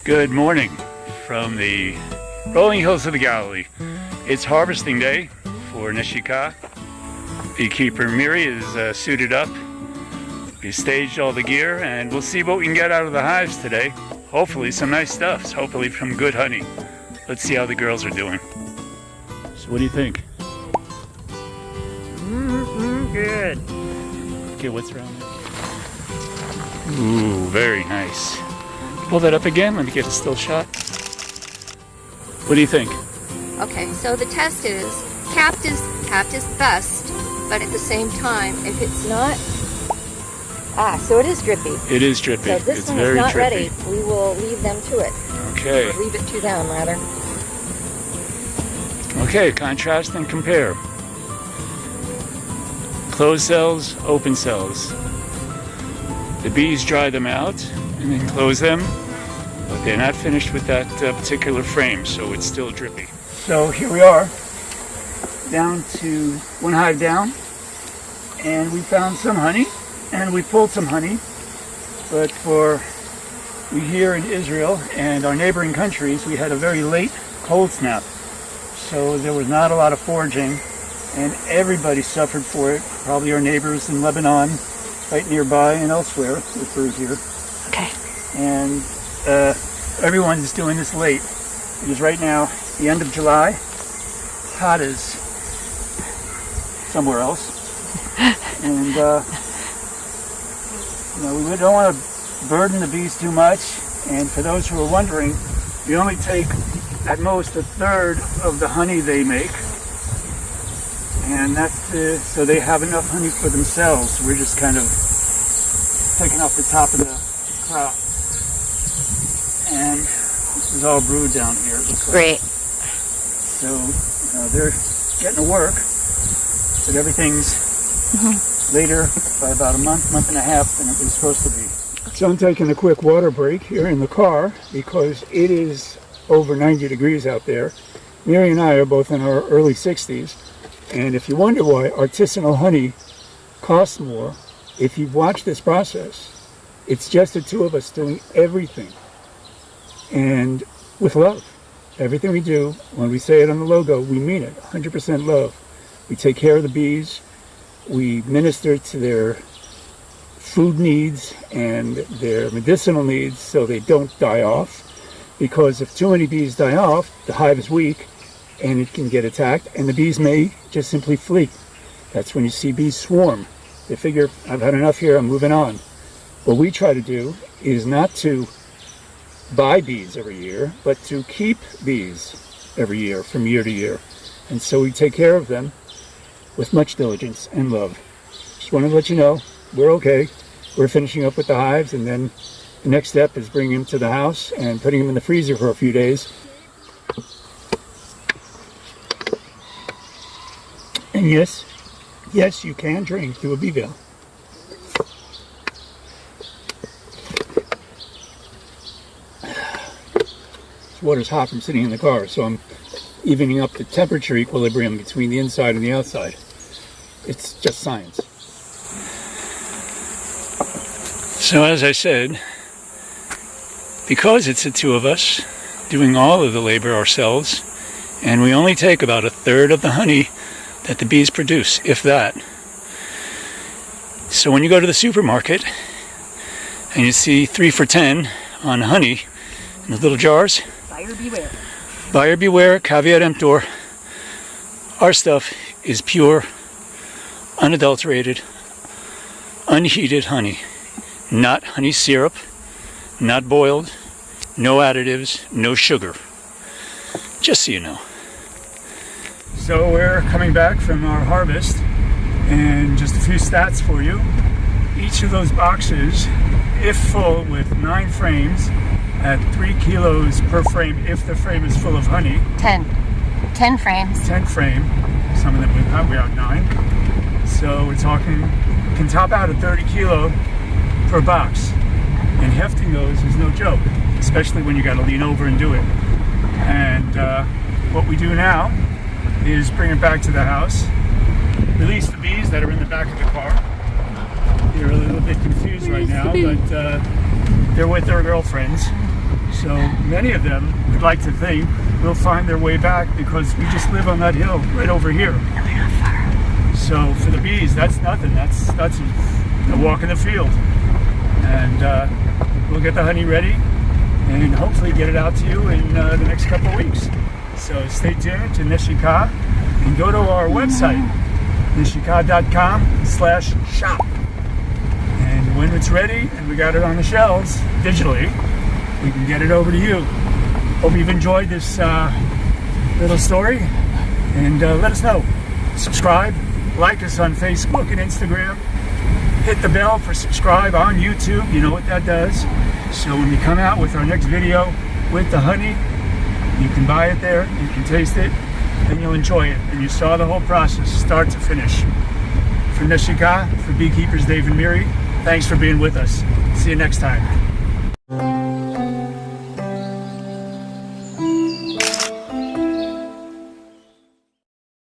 Good morning from the rolling hills of the Galilee. It's harvesting day for Neshikha. Beekeeper Miri is suited up. We staged all the gear and we'll see what we can get out of the hives today. Hopefully some nice stuff, hopefully from good honey. Let's see how the girls are doing. So what do you think? Good. Okay, what's around there? Ooh, very nice. Pull that up again, let me get a still shot. What do you think? Okay, so the test is capped is best, but at the same time, if it's not, so it is drippy. It is drippy. So this it's one very is not drippy. ready. We will leave them to it. Okay. Or leave it to them, rather. Okay, contrast and compare. Closed cells, open cells. The bees dry them out and then close them, but they're not finished with that particular frame, so it's still drippy. So here we are, down to one hive down, and we found some honey, and we pulled some honey, but we here in Israel and our neighboring countries, we had a very late cold snap, so there was not a lot of foraging, and everybody suffered for it. Probably our neighbors in Lebanon, right nearby and elsewhere, if we're here. Okay. And everyone is doing this late because right now, the end of July, hot as somewhere else, and we don't want to burden the bees too much. And for those who are wondering, we only take at most a third of the honey they make, and that's so they have enough honey for themselves. We're just kind of taking off the top of the crop. And this is all brewed down here. Great. So they're getting to work, but everything's later by about a month and a half than it was supposed to be. So I'm taking a quick water break here in the car because it is over 90 degrees out there. Miri and I are both in our early 60s, and if you wonder why artisanal honey costs more, if you've watched this process, it's just the two of us doing everything. And with love. Everything we do, when we say it on the logo, we mean it, 100% love. We take care of the bees, we minister to their food needs and their medicinal needs so they don't die off. Because if too many bees die off, the hive is weak and it can get attacked, and the bees may just simply flee. That's when you see bees swarm. They figure, I've had enough here, I'm moving on. What we try to do is not to buy bees every year, but to keep bees every year, from year to year. And so we take care of them with much diligence and love. Just wanted to let you know, we're okay. We're finishing up with the hives, and then the next step is bringing them to the house and putting them in the freezer for a few days. And yes, you can drink through a bee veil. Water's hot from sitting in the car, so I'm evening up the temperature equilibrium between the inside and the outside. It's just science. So as I said, because it's the two of us doing all of the labor ourselves, and we only take about a third of the honey that the bees produce, if that. So when you go to the supermarket and you see 3 for $10 on honey in the little jars, Buyer beware. buyer beware, caveat emptor. Our stuff is pure, unadulterated, unheated honey. Not honey syrup, not boiled, no additives, no sugar. Just so you know. So we're coming back from our harvest, and just a few stats for you. Each of those boxes, if full with 9 frames, at 3 kilos per frame if the frame is full of honey. 10 frames. 10 frame. Some of them we have 9. So we're talking, can top out at 30 kilo per box. And hefting those is no joke, especially when you got to lean over and do it. And what we do now is bring it back to the house, release the bees that are in the back of the car. They're a little bit confused right now, but they're with their girlfriends. So many of them would like to think will find their way back because we just live on that hill right over here. And we're not far. So for the bees, that's nothing. That's a walk in the field. And we'll get the honey ready and hopefully get it out to you in the next couple of weeks. So stay tuned to Neshikha and go to our website, nesh-ee-KAH.com/shop. And when it's ready and we got it on the shelves digitally, we can get it over to you. Hope you've enjoyed this little story, and let us know. Subscribe, like us on Facebook and Instagram. Hit the bell for subscribe on YouTube. You know what that does. So when we come out with our next video with the honey, you can buy it there, you can taste it, and you'll enjoy it. And you saw the whole process, start to finish. For Neshikha, for Beekeepers Dave and Miri, thanks for being with us. See you next time.